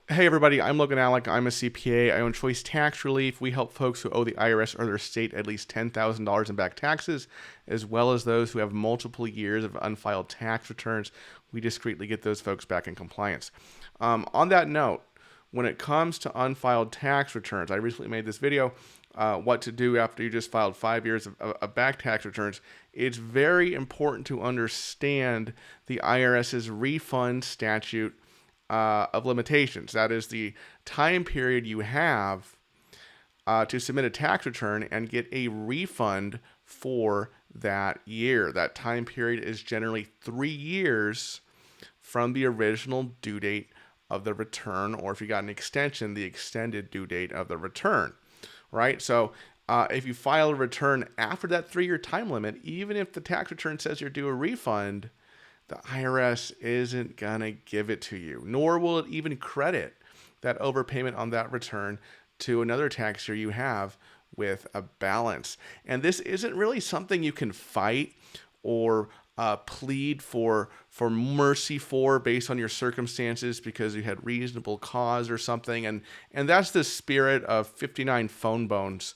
Hey everybody, I'm Logan Alec. I'm a CPA. I own Choice Tax Relief. We help folks who owe the IRS or their state at least $10,000 in back taxes, as well as those who have multiple years of unfiled tax returns. We discreetly get those folks back in compliance. On that note, when it comes to unfiled tax returns, I recently made this video, what to do after you just filed 5 years of back tax returns. It's very important to understand the IRS's refund statute of limitations. That is the time period you have to submit a tax return and get a refund for that year. That time period is generally 3 years from the original due date of the return, or if you got an extension, the extended due date of the return, right? So if you file a return after that 3-year time limit, even if the tax return says you're due a refund, the IRS isn't going to give it to you, nor will it even credit that overpayment on that return to another tax year you have with a balance. And this isn't really something you can fight or plead for mercy for based on your circumstances because you had reasonable cause or something. And that's the spirit of 59 Phone Bones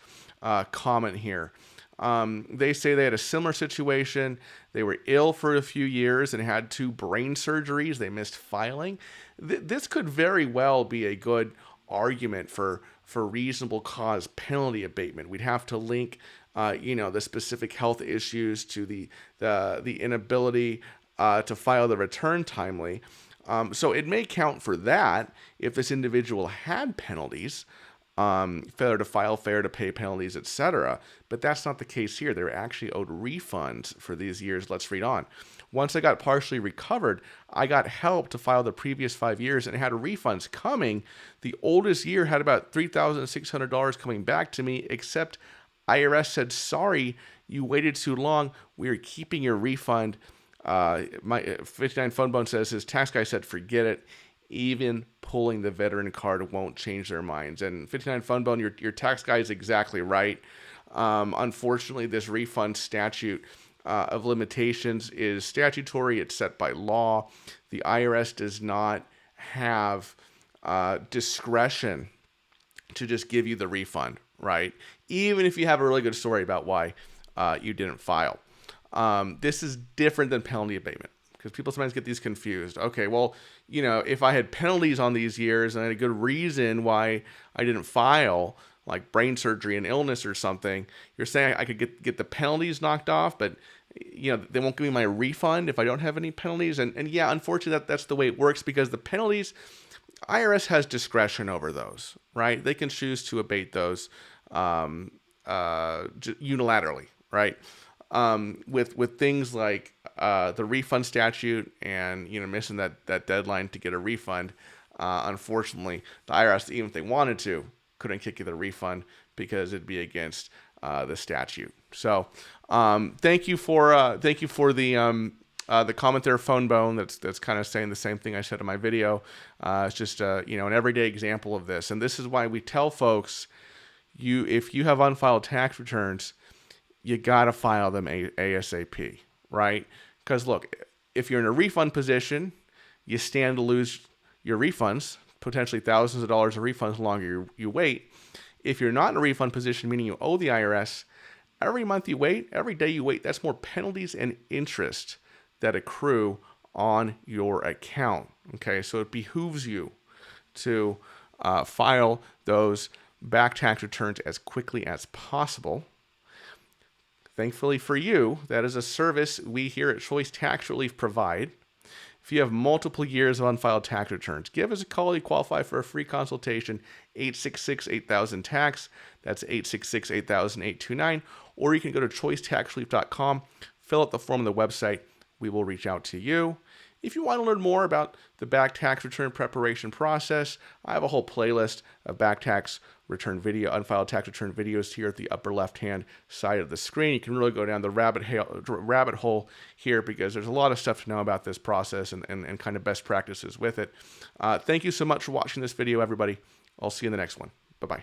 comment here. They say they had a similar situation. They were ill for a few years and had 2 brain surgeries. They missed filing. This could very well be a good argument for reasonable cause penalty abatement. We'd have to link, the specific health issues to the inability to file the return timely. So it may count for that if this individual had penalties. Failure to file, failure to pay penalties, etc. But that's not the case here. They were actually owed refunds for these years. Let's read on. Once I got partially recovered, I got help to file the previous 5 years and had refunds coming. The oldest year had about $3,600 coming back to me, except IRS said, sorry, you waited too long. We are keeping your refund. My 59 Phone Bone says his tax guy said, forget it. Even pulling the veteran card won't change their minds. And 59 Phone Bone, your tax guy is exactly right. Unfortunately, this refund statute of limitations is statutory. It's set by law. The IRS does not have discretion to just give you the refund, right? Even if you have a really good story about why you didn't file. This is different than penalty abatement, because people sometimes get these confused. Okay, well, if I had penalties on these years and I had a good reason why I didn't file, like brain surgery and illness or something, you're saying I could get the penalties knocked off, but they won't give me my refund if I don't have any penalties. And yeah, unfortunately, that's the way it works, because the penalties, IRS has discretion over those, right? They can choose to abate those unilaterally, right? With things like the refund statute and missing that deadline to get a refund, unfortunately, the IRS, even if they wanted to, couldn't kick you the refund because it'd be against the statute. So thank you for the comment there, Phone Bone. That's kind of saying the same thing I said in my video. It's just an everyday example of this, and this is why we tell folks, if you have unfiled tax returns, you gotta file them ASAP, right? Because look, if you're in a refund position, you stand to lose your refunds, potentially thousands of dollars of refunds the longer you wait. If you're not in a refund position, meaning you owe the IRS, every month you wait, every day you wait, that's more penalties and interest that accrue on your account. Okay, so it behooves you to file those back tax returns as quickly as possible. Thankfully for you, that is a service we here at Choice Tax Relief provide. If you have multiple years of unfiled tax returns, give us a call. You qualify for a free consultation, 866-8000-TAX. That's 866-8000-829. Or you can go to choicetaxrelief.com, fill out the form on the website. We will reach out to you. If you want to learn more about the back tax return preparation process, I have a whole playlist of back tax return video, unfiled tax return videos here at the upper left-hand side of the screen. You can really go down the rabbit hole here, because there's a lot of stuff to know about this process and kind of best practices with it. Thank you so much for watching this video, everybody. I'll see you in the next one. Bye-bye.